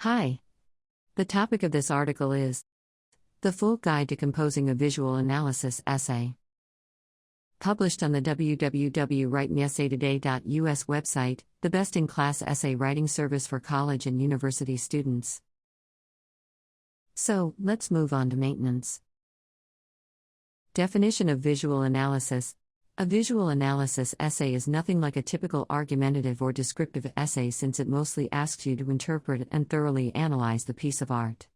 Hi. The topic of this article is The Full Guide to Composing a Visual Analysis Essay. Published on the www.writemeessaytoday.us website, the best-in-class essay writing service for college and university students. So, let's move on to maintenance. Definition of visual analysis. A visual analysis essay is nothing like a typical argumentative or descriptive essay since it mostly asks you to interpret and thoroughly analyze the piece of art.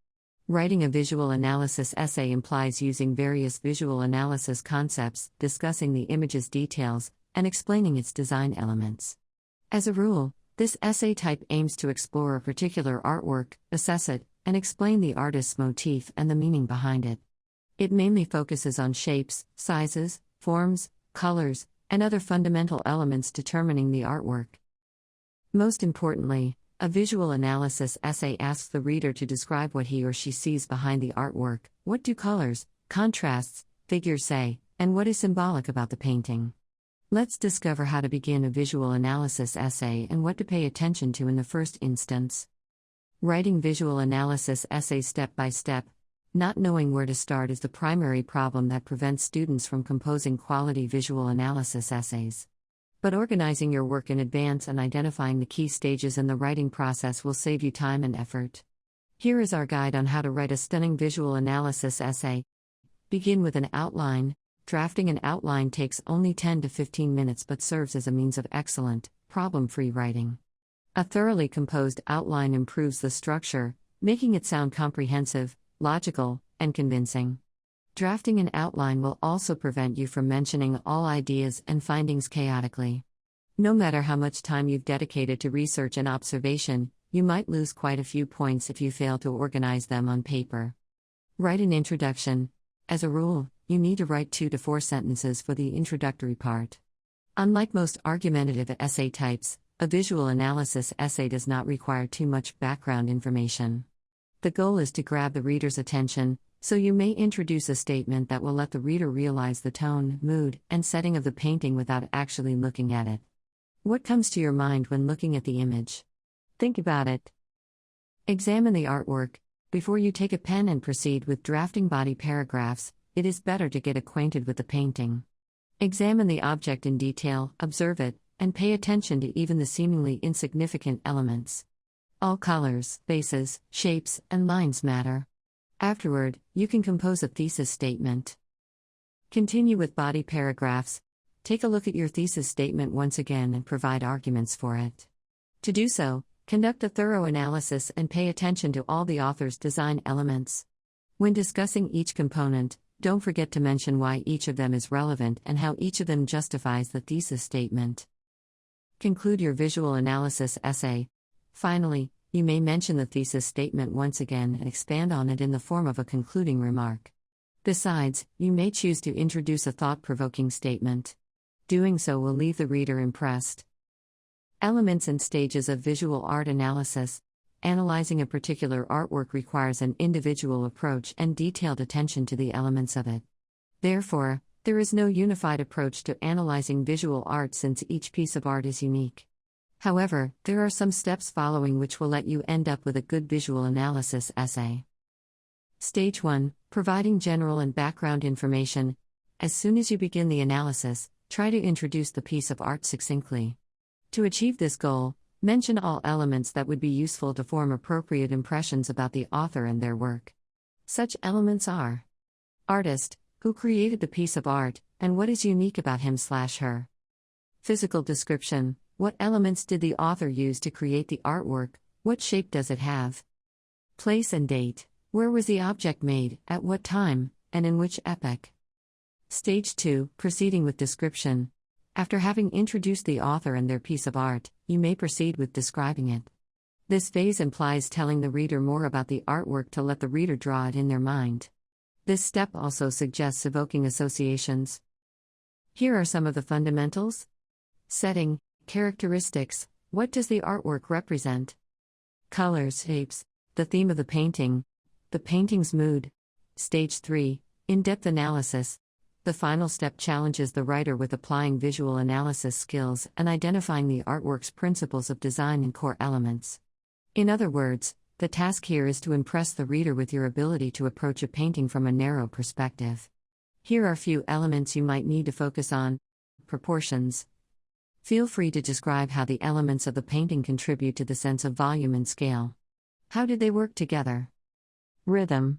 Writing a visual analysis essay implies using various visual analysis concepts, discussing the image's details, and explaining its design elements. As a rule, this essay type aims to explore a particular artwork, assess it, and explain the artist's motif and the meaning behind it. It mainly focuses on shapes, sizes, forms, colors, and other fundamental elements determining the artwork. Most importantly, a visual analysis essay asks the reader to describe what he or she sees behind the artwork. What do colors, contrasts, figures say, and what is symbolic about the painting? Let's discover how to begin a visual analysis essay and what to pay attention to in the first instance. Writing visual analysis essays step by step. Not knowing where to start is the primary problem that prevents students from composing quality visual analysis essays. But organizing your work in advance and identifying the key stages in the writing process will save you time and effort. Here is our guide on how to write a stunning visual analysis essay. Begin with an outline. Drafting an outline takes only 10 to 15 minutes but serves as a means of excellent, problem-free writing. A thoroughly composed outline improves the structure, making it sound comprehensive, logical, and convincing. Drafting an outline will also prevent you from mentioning all ideas and findings chaotically. No matter how much time you've dedicated to research and observation, you might lose quite a few points if you fail to organize them on paper. Write an introduction. As a rule, you need to write 2 to 4 sentences for the introductory part. Unlike most argumentative essay types, a visual analysis essay does not require too much background information. The goal is to grab the reader's attention, so you may introduce a statement that will let the reader realize the tone, mood, and setting of the painting without actually looking at it. What comes to your mind when looking at the image? Think about it. Examine the artwork. Before you take a pen and proceed with drafting body paragraphs, it is better to get acquainted with the painting. Examine the object in detail, observe it, and pay attention to even the seemingly insignificant elements. All colors, faces, shapes, and lines matter. Afterward, you can compose a thesis statement. Continue with body paragraphs. Take a look at your thesis statement once again and provide arguments for it. To do so, conduct a thorough analysis and pay attention to all the author's design elements. When discussing each component, don't forget to mention why each of them is relevant and how each of them justifies the thesis statement. Conclude your visual analysis essay. Finally, you may mention the thesis statement once again and expand on it in the form of a concluding remark. Besides, you may choose to introduce a thought-provoking statement. Doing so will leave the reader impressed. Elements and stages of visual art analysis. Analyzing a particular artwork requires an individual approach and detailed attention to the elements of it. Therefore, there is no unified approach to analyzing visual art since each piece of art is unique. However, there are some steps following which will let you end up with a good visual analysis essay. Stage 1. Providing general and background information. As soon as you begin the analysis, try to introduce the piece of art succinctly. To achieve this goal, mention all elements that would be useful to form appropriate impressions about the author and their work. Such elements are: artist, who created the piece of art, and what is unique about him/her. Physical description. What elements did the author use to create the artwork? What shape does it have? Place and date. Where was the object made, at what time, and in which epoch? Stage 2. Proceeding with description. After having introduced the author and their piece of art, you may proceed with describing it. This phase implies telling the reader more about the artwork to let the reader draw it in their mind. This step also suggests evoking associations. Here are some of the fundamentals. Setting. Characteristics. What does the artwork represent? Colors, shapes. The theme of the painting. The painting's mood. Stage 3. In-depth analysis. The final step challenges the writer with applying visual analysis skills and identifying the artwork's principles of design and core elements. In other words, The task here is to impress the reader with your ability to approach a painting from a narrow perspective. Here are a few elements you might need to focus on. Proportions. Feel free to describe how the elements of the painting contribute to the sense of volume and scale. How did they work together? Rhythm.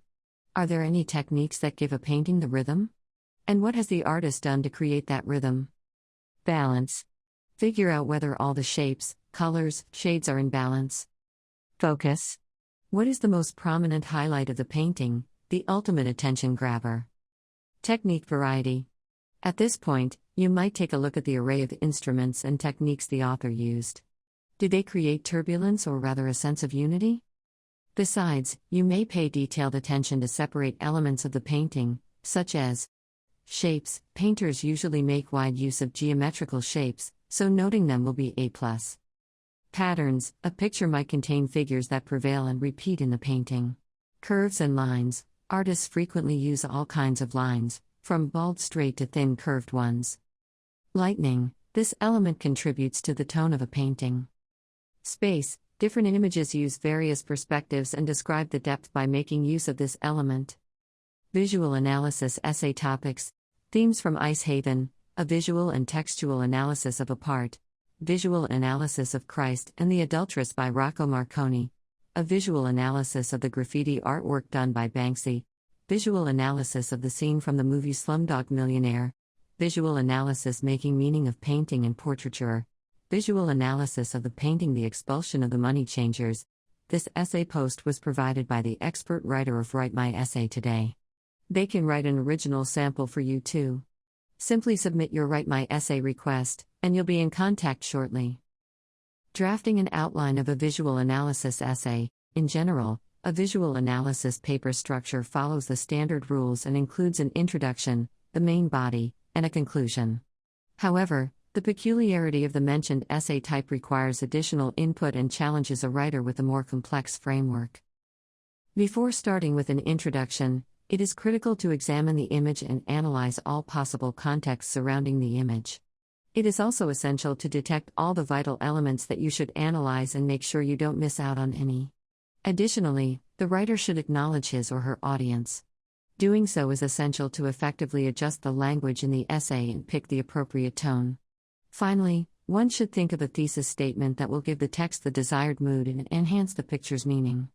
Are there any techniques that give a painting the rhythm? And what has the artist done to create that rhythm? Balance. Figure out whether all the shapes, colors, shades are in balance. Focus. What is the most prominent highlight of the painting, the ultimate attention grabber? Technique variety. At this point, you might take a look at the array of instruments and techniques the author used. Do they create turbulence or rather a sense of unity? Besides, you may pay detailed attention to separate elements of the painting, such as shapes. Painters usually make wide use of geometrical shapes, so noting them will be A+. Patterns. A picture might contain figures that prevail and repeat in the painting. Curves and lines. Artists frequently use all kinds of lines, from bold straight to thin curved ones. Lightning. This element contributes to the tone of a painting. Space. Different images use various perspectives and describe the depth by making use of this element. Visual analysis essay topics. Themes from Ice Haven, a visual and textual analysis of a part. Visual analysis of Christ and the Adulteress by Rocco Marconi. A visual analysis of the graffiti artwork done by Banksy. Visual analysis of the scene from the movie Slumdog Millionaire. Visual analysis making meaning of painting and portraiture. Visual analysis of the painting The Expulsion of the Money Changers. This essay post was provided by the expert writer of Write My Essay Today. They can write an original sample for you too. Simply submit your Write My Essay request, and you'll be in contact shortly. Drafting an outline of a visual analysis essay. In general, a visual analysis paper structure follows the standard rules and includes an introduction, the main body, and a conclusion. However, the peculiarity of the mentioned essay type requires additional input and challenges a writer with a more complex framework. Before starting with an introduction, it is critical to examine the image and analyze all possible contexts surrounding the image. It is also essential to detect all the vital elements that you should analyze and make sure you don't miss out on any. Additionally, the writer should acknowledge his or her audience. Doing so is essential to effectively adjust the language in the essay and pick the appropriate tone. Finally, one should think of a thesis statement that will give the text the desired mood and enhance the picture's meaning.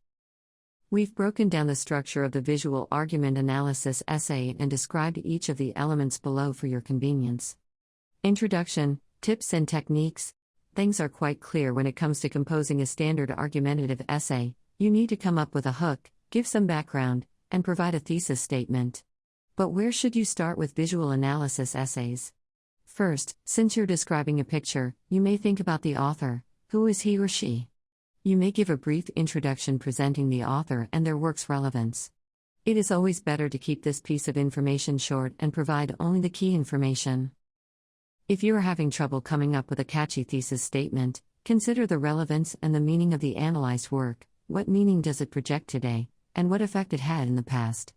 We've broken down the structure of the visual argument analysis essay and described each of the elements below for your convenience. Introduction, tips and techniques. Things are quite clear when it comes to composing a standard argumentative essay. You need to come up with a hook, give some background, and provide a thesis statement. But where should you start with visual analysis essays? First, since you're describing a picture, you may think about the author. Who is he or she? You may give a brief introduction presenting the author and their work's relevance. It is always better to keep this piece of information short and provide only the key information. If you are having trouble coming up with a catchy thesis statement, consider the relevance and the meaning of the analyzed work. What meaning does it project today, and what effect it had in the past?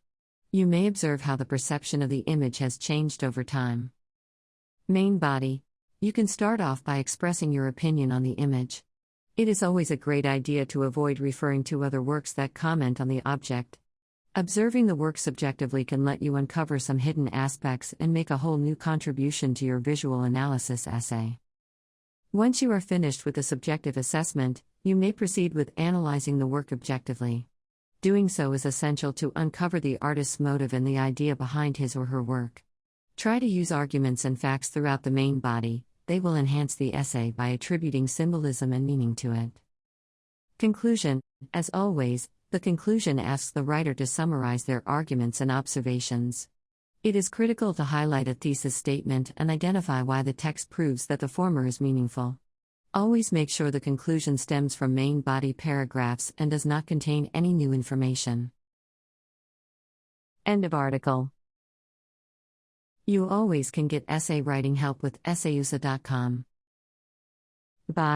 You may observe how the perception of the image has changed over time. Main body. You can start off by expressing your opinion on the image. It is always a great idea to avoid referring to other works that comment on the object. Observing the work subjectively can let you uncover some hidden aspects and make a whole new contribution to your visual analysis essay. Once you are finished with the subjective assessment, you may proceed with analyzing the work objectively. Doing so is essential to uncover the artist's motive and the idea behind his or her work. Try to use arguments and facts throughout the main body. They will enhance the essay by attributing symbolism and meaning to it. Conclusion. As always, the conclusion asks the writer to summarize their arguments and observations. It is critical to highlight a thesis statement and identify why the text proves that the former is meaningful. Always make sure the conclusion stems from main body paragraphs and does not contain any new information. End of article. You always can get essay writing help with essayusa.com. Bye.